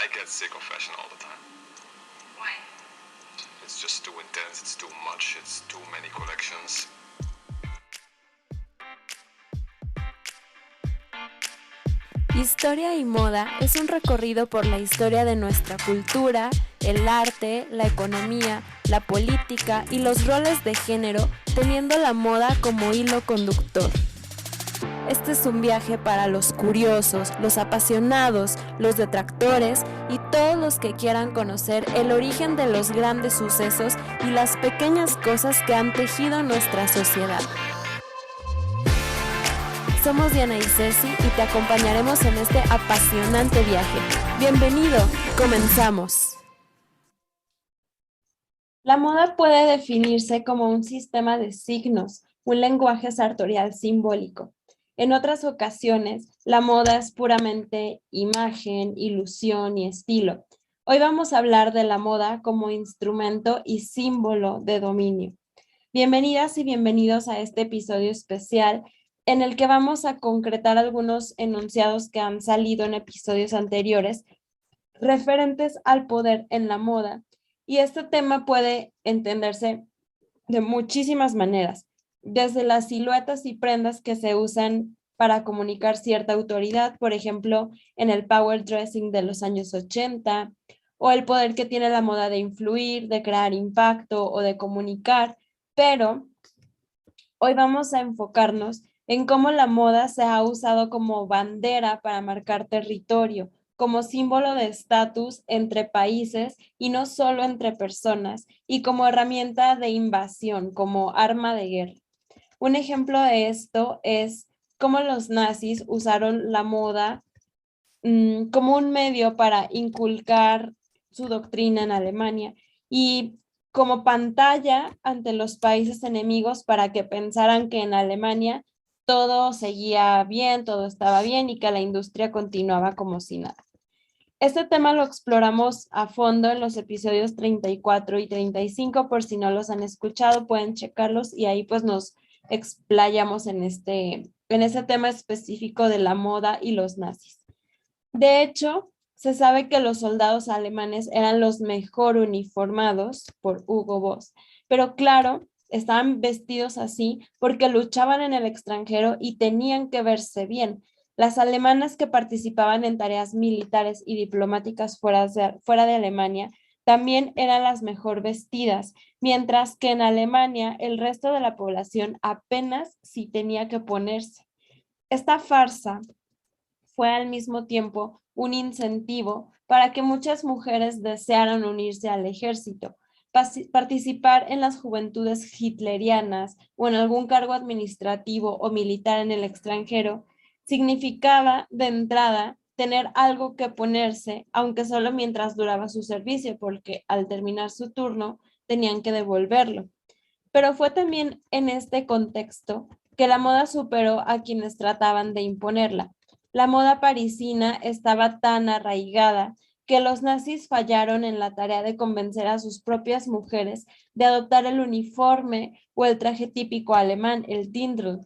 I get sick of fashion all the time. Why? It's just too intense, it's too much, it's too many collections. Historia y Moda es un recorrido por la historia de nuestra cultura, el arte, la economía, la política y los roles de género, teniendo la moda como hilo conductor. Este es un viaje para los curiosos, los apasionados, los detractores y todos los que quieran conocer el origen de los grandes sucesos y las pequeñas cosas que han tejido nuestra sociedad. Somos Diana y Ceci y te acompañaremos en este apasionante viaje. ¡Bienvenido! ¡Comenzamos! La moda puede definirse como un sistema de signos, un lenguaje sartorial simbólico. En otras ocasiones, la moda es puramente imagen, ilusión y estilo. Hoy vamos a hablar de la moda como instrumento y símbolo de dominio. Bienvenidas y bienvenidos a este episodio especial en el que vamos a concretar algunos enunciados que han salido en episodios anteriores referentes al poder en la moda. Y este tema puede entenderse de muchísimas maneras, desde las siluetas y prendas que se usan para comunicar cierta autoridad, por ejemplo, en el power dressing de los años 80, o el poder que tiene la moda de influir, de crear impacto o de comunicar, pero hoy vamos a enfocarnos en cómo la moda se ha usado como bandera para marcar territorio, como símbolo de estatus entre países y no solo entre personas, y como herramienta de invasión, como arma de guerra. Un ejemplo de esto es cómo los nazis usaron la moda como un medio para inculcar su doctrina en Alemania y como pantalla ante los países enemigos para que pensaran que en Alemania todo seguía bien, todo estaba bien y que la industria continuaba como si nada. Este tema lo exploramos a fondo en los episodios 34 y 35, por si no los han escuchado, pueden checarlos y ahí pues nos explayamos en ese tema específico de la moda y los nazis. De hecho, se sabe que los soldados alemanes eran los mejor uniformados por Hugo Boss, pero claro, estaban vestidos así porque luchaban en el extranjero y tenían que verse bien. Las alemanas que participaban en tareas militares y diplomáticas fuera de Alemania también eran las mejor vestidas, mientras que en Alemania el resto de la población apenas sí tenía que ponerse. Esta farsa fue al mismo tiempo un incentivo para que muchas mujeres desearan unirse al ejército, participar en las juventudes hitlerianas o en algún cargo administrativo o militar en el extranjero. Significaba de entrada tener algo que ponerse, aunque solo mientras duraba su servicio, porque al terminar su turno tenían que devolverlo. Pero fue también en este contexto que la moda superó a quienes trataban de imponerla. La moda parisina estaba tan arraigada que los nazis fallaron en la tarea de convencer a sus propias mujeres de adoptar el uniforme o el traje típico alemán, el Dirndl.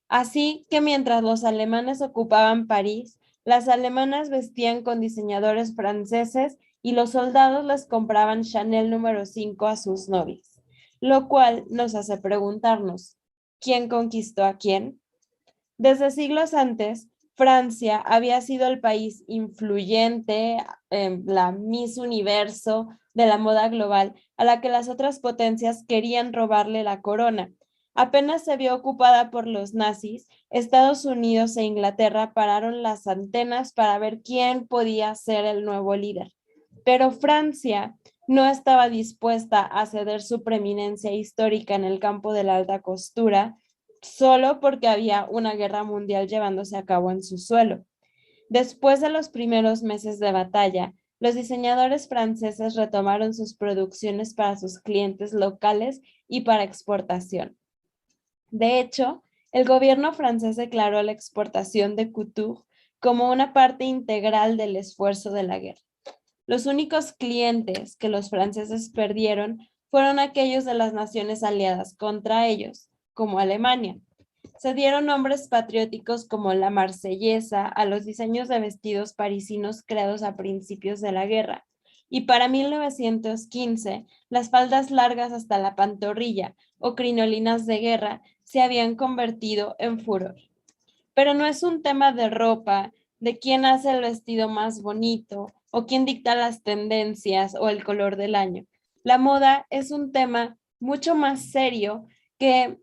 Así que mientras los alemanes ocupaban París, las alemanas vestían con diseñadores franceses y los soldados les compraban Chanel número 5 a sus novias, lo cual nos hace preguntarnos, ¿quién conquistó a quién? Desde siglos antes, Francia había sido el país influyente, la Miss Universo de la moda global, a la que las otras potencias querían robarle la corona. Apenas se vio ocupada por los nazis, Estados Unidos e Inglaterra pararon las antenas para ver quién podía ser el nuevo líder. Pero Francia no estaba dispuesta a ceder su preeminencia histórica en el campo de la alta costura, solo porque había una guerra mundial llevándose a cabo en su suelo. Después de los primeros meses de batalla, los diseñadores franceses retomaron sus producciones para sus clientes locales y para exportación. De hecho, el gobierno francés declaró la exportación de couture como una parte integral del esfuerzo de la guerra. Los únicos clientes que los franceses perdieron fueron aquellos de las naciones aliadas contra ellos, como Alemania. Se dieron nombres patrióticos como la marsellesa a los diseños de vestidos parisinos creados a principios de la guerra. Y para 1915, las faldas largas hasta la pantorrilla o crinolinas de guerra se habían convertido en furor. Pero no es un tema de ropa, de quién hace el vestido más bonito o quién dicta las tendencias o el color del año. La moda es un tema mucho más serio que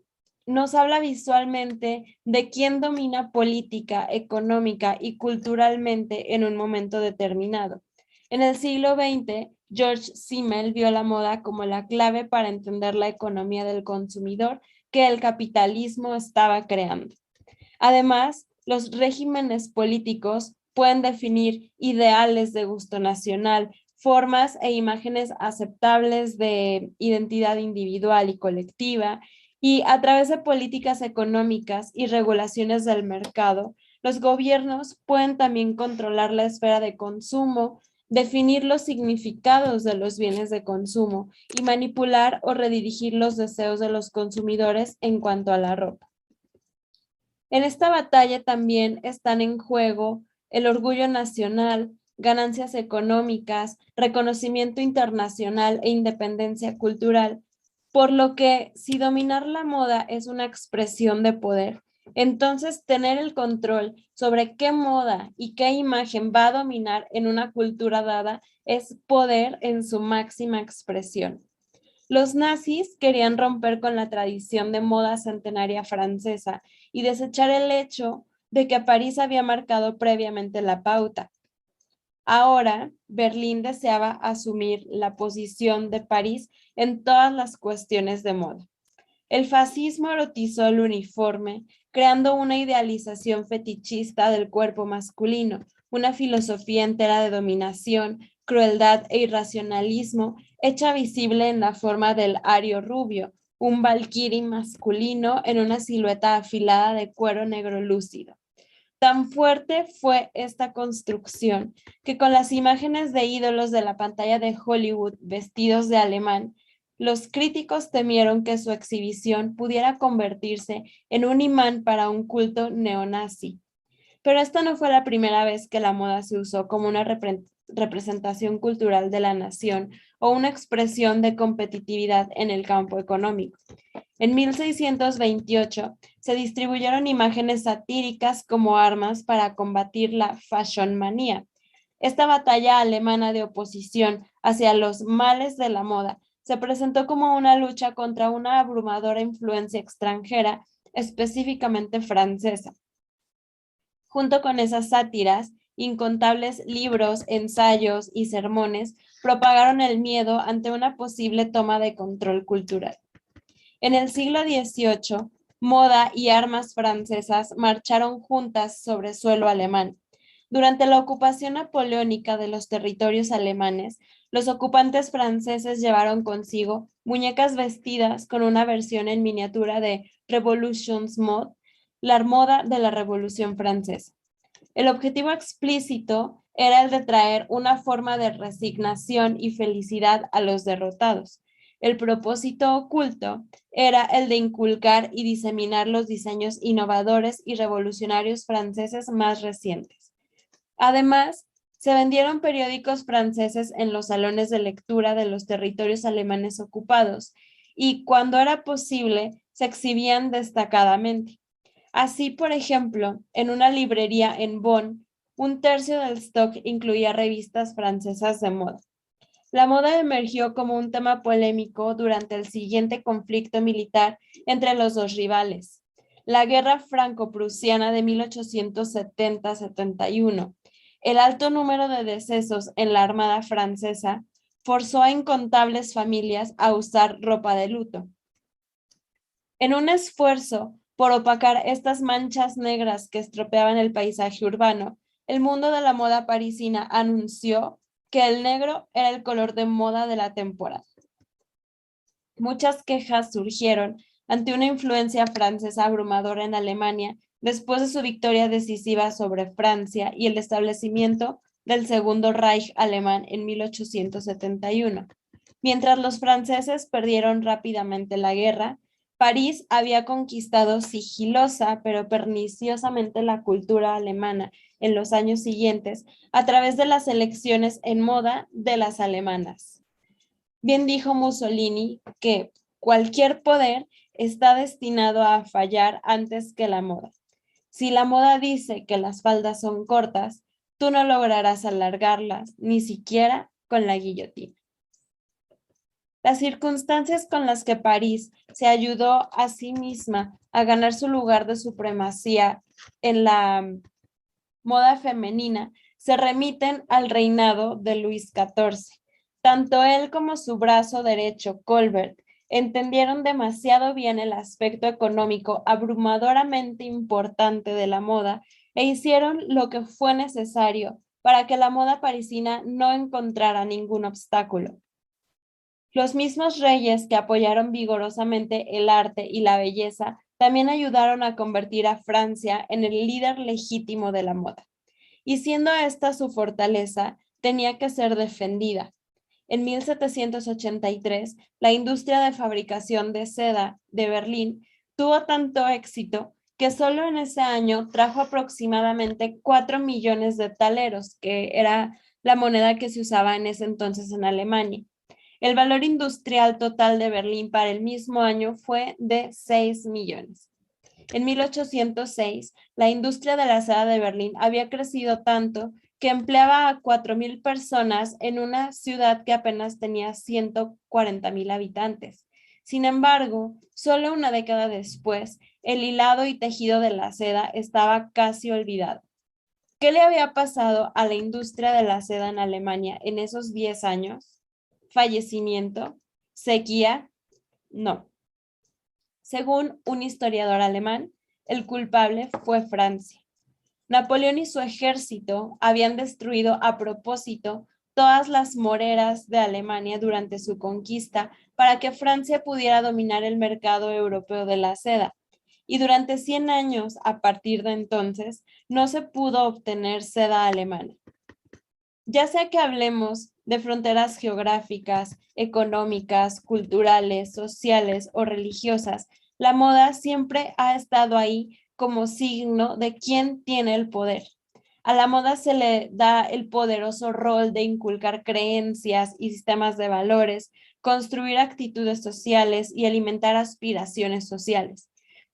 nos habla visualmente de quién domina política, económica y culturalmente en un momento determinado. En el siglo XX, George Simmel vio la moda como la clave para entender la economía del consumidor que el capitalismo estaba creando. Además, los regímenes políticos pueden definir ideales de gusto nacional, formas e imágenes aceptables de identidad individual y colectiva, y a través de políticas económicas y regulaciones del mercado, los gobiernos pueden también controlar la esfera de consumo, definir los significados de los bienes de consumo y manipular o redirigir los deseos de los consumidores en cuanto a la ropa. En esta batalla también están en juego el orgullo nacional, ganancias económicas, reconocimiento internacional e independencia cultural, por lo que si dominar la moda es una expresión de poder, entonces tener el control sobre qué moda y qué imagen va a dominar en una cultura dada es poder en su máxima expresión. Los nazis querían romper con la tradición de moda centenaria francesa y desechar el hecho de que París había marcado previamente la pauta. Ahora, Berlín deseaba asumir la posición de París en todas las cuestiones de moda. El fascismo erotizó el uniforme, creando una idealización fetichista del cuerpo masculino, una filosofía entera de dominación, crueldad e irracionalismo, hecha visible en la forma del ario rubio, un valquiri masculino en una silueta afilada de cuero negro lúcido. Tan fuerte fue esta construcción que con las imágenes de ídolos de la pantalla de Hollywood vestidos de alemán, los críticos temieron que su exhibición pudiera convertirse en un imán para un culto neonazi. Pero esta no fue la primera vez que la moda se usó como una representación cultural de la nación o una expresión de competitividad en el campo económico. En 1628 se distribuyeron imágenes satíricas como armas para combatir la fashion manía. Esta batalla alemana de oposición hacia los males de la moda se presentó como una lucha contra una abrumadora influencia extranjera, específicamente francesa. Junto con esas sátiras, incontables libros, ensayos y sermones propagaron el miedo ante una posible toma de control cultural. En el siglo XVIII, moda y armas francesas marcharon juntas sobre suelo alemán. Durante la ocupación napoleónica de los territorios alemanes, los ocupantes franceses llevaron consigo muñecas vestidas con una versión en miniatura de Revolutions Mode, la moda de la Revolución Francesa. El objetivo explícito era el de traer una forma de resignación y felicidad a los derrotados. El propósito oculto era el de inculcar y diseminar los diseños innovadores y revolucionarios franceses más recientes. Además, se vendieron periódicos franceses en los salones de lectura de los territorios alemanes ocupados y, cuando era posible, se exhibían destacadamente. Así, por ejemplo, en una librería en Bonn, un tercio del stock incluía revistas francesas de moda. La moda emergió como un tema polémico durante el siguiente conflicto militar entre los dos rivales, la Guerra Franco-Prusiana de 1870-71. El alto número de decesos en la Armada francesa forzó a incontables familias a usar ropa de luto. En un esfuerzo por opacar estas manchas negras que estropeaban el paisaje urbano, el mundo de la moda parisina anunció que el negro era el color de moda de la temporada. Muchas quejas surgieron ante una influencia francesa abrumadora en Alemania después de su victoria decisiva sobre Francia y el establecimiento del Segundo Reich alemán en 1871. Mientras los franceses perdieron rápidamente la guerra, París había conquistado sigilosa pero perniciosamente la cultura alemana en los años siguientes a través de las elecciones en moda de las alemanas. Bien dijo Mussolini que cualquier poder está destinado a fallar antes que la moda. Si la moda dice que las faldas son cortas, tú no lograrás alargarlas, ni siquiera con la guillotina. Las circunstancias con las que París se ayudó a sí misma a ganar su lugar de supremacía en la moda femenina se remiten al reinado de Luis XIV. Tanto él como su brazo derecho, Colbert, entendieron demasiado bien el aspecto económico abrumadoramente importante de la moda e hicieron lo que fue necesario para que la moda parisina no encontrara ningún obstáculo. Los mismos reyes que apoyaron vigorosamente el arte y la belleza también ayudaron a convertir a Francia en el líder legítimo de la moda. Y siendo esta su fortaleza, tenía que ser defendida. En 1783, la industria de fabricación de seda de Berlín tuvo tanto éxito que solo en ese año trajo aproximadamente 4 millones de taleros, que era la moneda que se usaba en ese entonces en Alemania. El valor industrial total de Berlín para el mismo año fue de 6 millones. En 1806, la industria de la seda de Berlín había crecido tanto que empleaba a 4,000 personas en una ciudad que apenas tenía 140,000 habitantes. Sin embargo, solo una década después, el hilado y tejido de la seda estaba casi olvidado. ¿Qué le había pasado a la industria de la seda en Alemania en esos 10 años? ¿Fallecimiento? ¿Sequía? No. Según un historiador alemán, el culpable fue Francia. Napoleón y su ejército habían destruido a propósito todas las moreras de Alemania durante su conquista para que Francia pudiera dominar el mercado europeo de la seda. Y durante 100 años, a partir de entonces, no se pudo obtener seda alemana. Ya sea que hablemos de fronteras geográficas, económicas, culturales, sociales o religiosas, la moda siempre ha estado ahí como signo de quién tiene el poder. A la moda se le da el poderoso rol de inculcar creencias y sistemas de valores, construir actitudes sociales y alimentar aspiraciones sociales.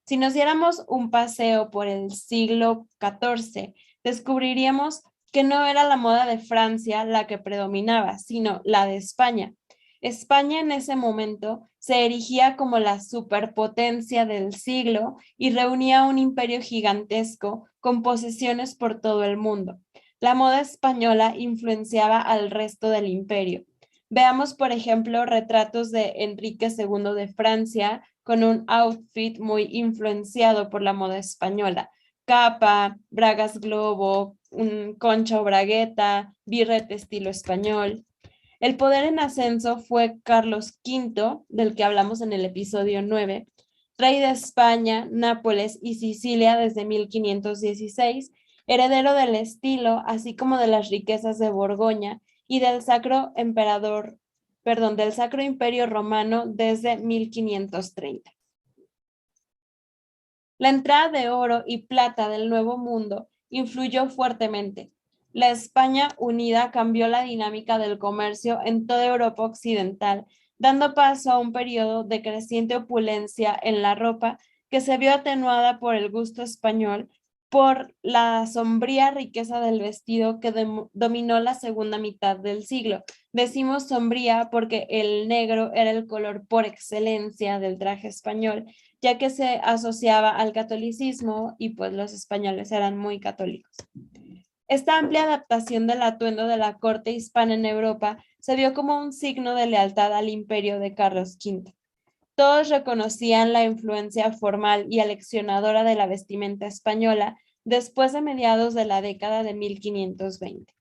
Si nos diéramos un paseo por el siglo XIV, descubriríamos que no era la moda de Francia la que predominaba, sino la de España. España en ese momento se erigía como la superpotencia del siglo y reunía un imperio gigantesco con posesiones por todo el mundo. La moda española influenciaba al resto del imperio. Veamos, por ejemplo, retratos de Enrique II de Francia con un outfit muy influenciado por la moda española. Capa, bragas globo, un concha o bragueta, birrete estilo español. El poder en ascenso fue Carlos V, del que hablamos en el episodio 9, rey de España, Nápoles y Sicilia desde 1516, heredero del estilo, así como de las riquezas de Borgoña y del Sacro Imperio Romano desde 1530. La entrada de oro y plata del Nuevo Mundo influyó fuertemente. La España unida cambió la dinámica del comercio en toda Europa occidental, dando paso a un periodo de creciente opulencia en la ropa que se vio atenuada por el gusto español, por la sombría riqueza del vestido que dominó la segunda mitad del siglo. Decimos sombría porque el negro era el color por excelencia del traje español, ya que se asociaba al catolicismo y pues los españoles eran muy católicos. Esta amplia adaptación del atuendo de la corte hispana en Europa se vio como un signo de lealtad al imperio de Carlos V. Todos reconocían la influencia formal y aleccionadora de la vestimenta española después de mediados de la década de 1520.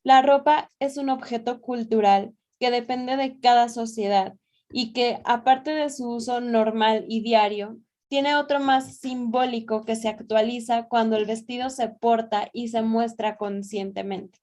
La ropa es un objeto cultural que depende de cada sociedad y que, aparte de su uso normal y diario, tiene otro más simbólico que se actualiza cuando el vestido se porta y se muestra conscientemente.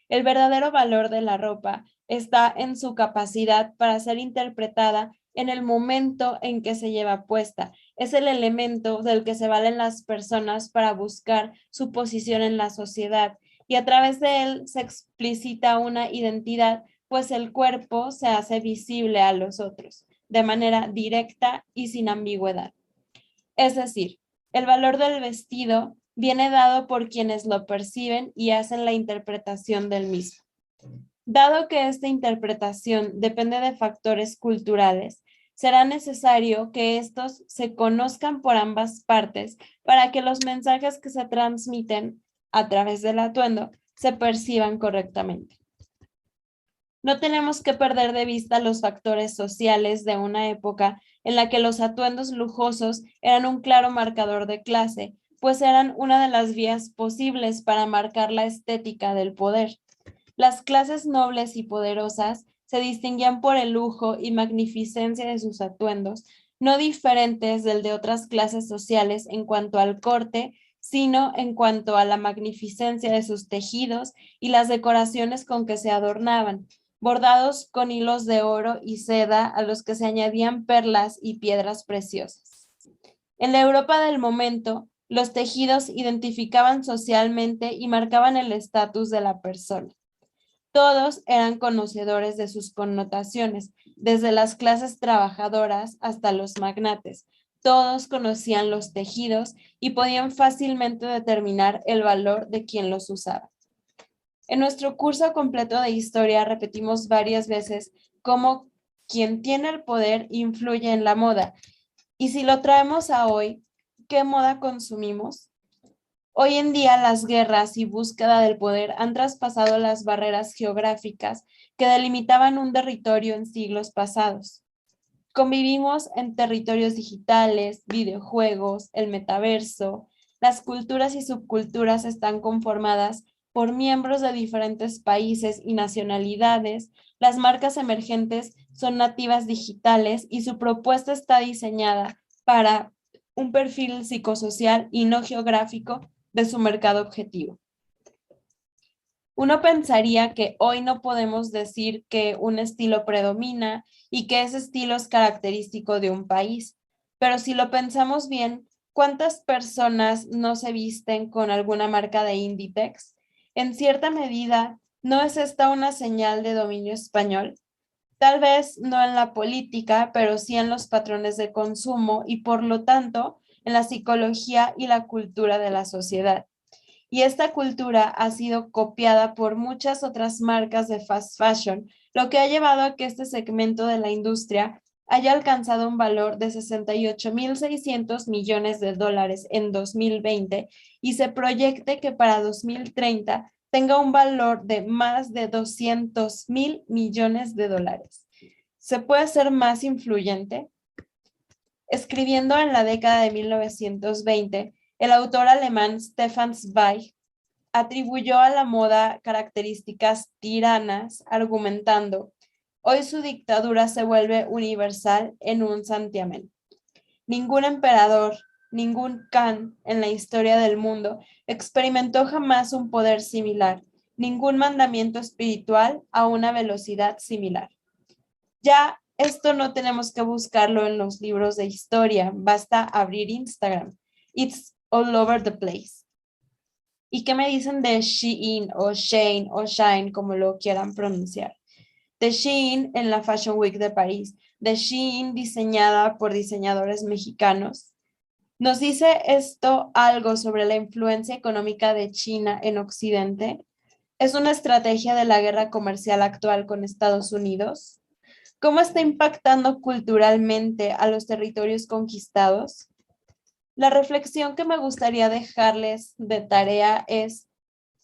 El verdadero valor de la ropa está en su capacidad para ser interpretada en el momento en que se lleva puesta. Es el elemento del que se valen las personas para buscar su posición en la sociedad y a través de él se explicita una identidad, pues el cuerpo se hace visible a los otros de manera directa y sin ambigüedad. Es decir, el valor del vestido viene dado por quienes lo perciben y hacen la interpretación del mismo. Dado que esta interpretación depende de factores culturales, será necesario que estos se conozcan por ambas partes para que los mensajes que se transmiten a través del atuendo se perciban correctamente. No tenemos que perder de vista los factores sociales de una época en la que los atuendos lujosos eran un claro marcador de clase, pues eran una de las vías posibles para marcar la estética del poder. Las clases nobles y poderosas se distinguían por el lujo y magnificencia de sus atuendos, no diferentes del de otras clases sociales en cuanto al corte, sino en cuanto a la magnificencia de sus tejidos y las decoraciones con que se adornaban, bordados con hilos de oro y seda a los que se añadían perlas y piedras preciosas. En la Europa del momento, los tejidos identificaban socialmente y marcaban el estatus de la persona. Todos eran conocedores de sus connotaciones, desde las clases trabajadoras hasta los magnates. Todos conocían los tejidos y podían fácilmente determinar el valor de quien los usaba. En nuestro curso completo de historia repetimos varias veces cómo quien tiene el poder influye en la moda. Y si lo traemos a hoy, ¿qué moda consumimos? Hoy en día las guerras y búsqueda del poder han traspasado las barreras geográficas que delimitaban un territorio en siglos pasados. Convivimos en territorios digitales, videojuegos, el metaverso. Las culturas y subculturas están conformadas por miembros de diferentes países y nacionalidades. Las marcas emergentes son nativas digitales y su propuesta está diseñada para un perfil psicosocial y no geográfico de su mercado objetivo. Uno pensaría que hoy no podemos decir que un estilo predomina y que ese estilo es característico de un país, pero si lo pensamos bien, ¿cuántas personas no se visten con alguna marca de Inditex? En cierta medida, ¿no es esta una señal de dominio español? Tal vez no en la política, pero sí en los patrones de consumo y por lo tanto en la psicología y la cultura de la sociedad. Y esta cultura ha sido copiada por muchas otras marcas de fast fashion, lo que ha llevado a que este segmento de la industria haya alcanzado un valor de 68.600 millones de dólares en 2020 y se proyecte que para 2030 tenga un valor de más de 200.000 millones de dólares. ¿Se puede ser más influyente? Escribiendo en la década de 1920, el autor alemán Stefan Zweig atribuyó a la moda características tiranas, argumentando: hoy su dictadura se vuelve universal en un santiamén. Ningún emperador, ningún Khan en la historia del mundo experimentó jamás un poder similar, ningún mandamiento espiritual a una velocidad similar. Ya esto no tenemos que buscarlo en los libros de historia, basta abrir Instagram. It's all over the place. ¿Y qué me dicen de Shein o Shane o Shine, como lo quieran pronunciar? De Shein en la Fashion Week de París, de Shein diseñada por diseñadores mexicanos. ¿Nos dice esto algo sobre la influencia económica de China en Occidente? ¿Es una estrategia de la guerra comercial actual con Estados Unidos? ¿Cómo está impactando culturalmente a los territorios conquistados? La reflexión que me gustaría dejarles de tarea es: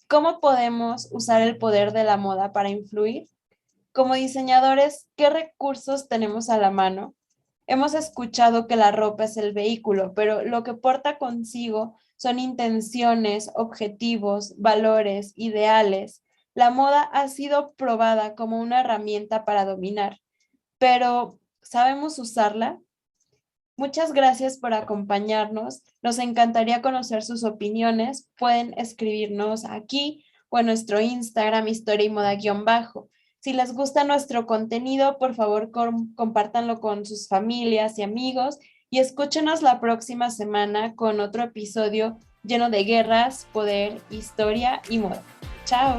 ¿cómo podemos usar el poder de la moda para influir? Como diseñadores, ¿qué recursos tenemos a la mano? Hemos escuchado que la ropa es el vehículo, pero lo que porta consigo son intenciones, objetivos, valores, ideales. La moda ha sido probada como una herramienta para dominar, pero ¿sabemos usarla? Muchas gracias por acompañarnos. Nos encantaría conocer sus opiniones. Pueden escribirnos aquí o en nuestro Instagram, historia y moda-bajo. Si les gusta nuestro contenido, por favor compártanlo con sus familias y amigos y escúchenos la próxima semana con otro episodio lleno de guerras, poder, historia y moda. ¡Chao!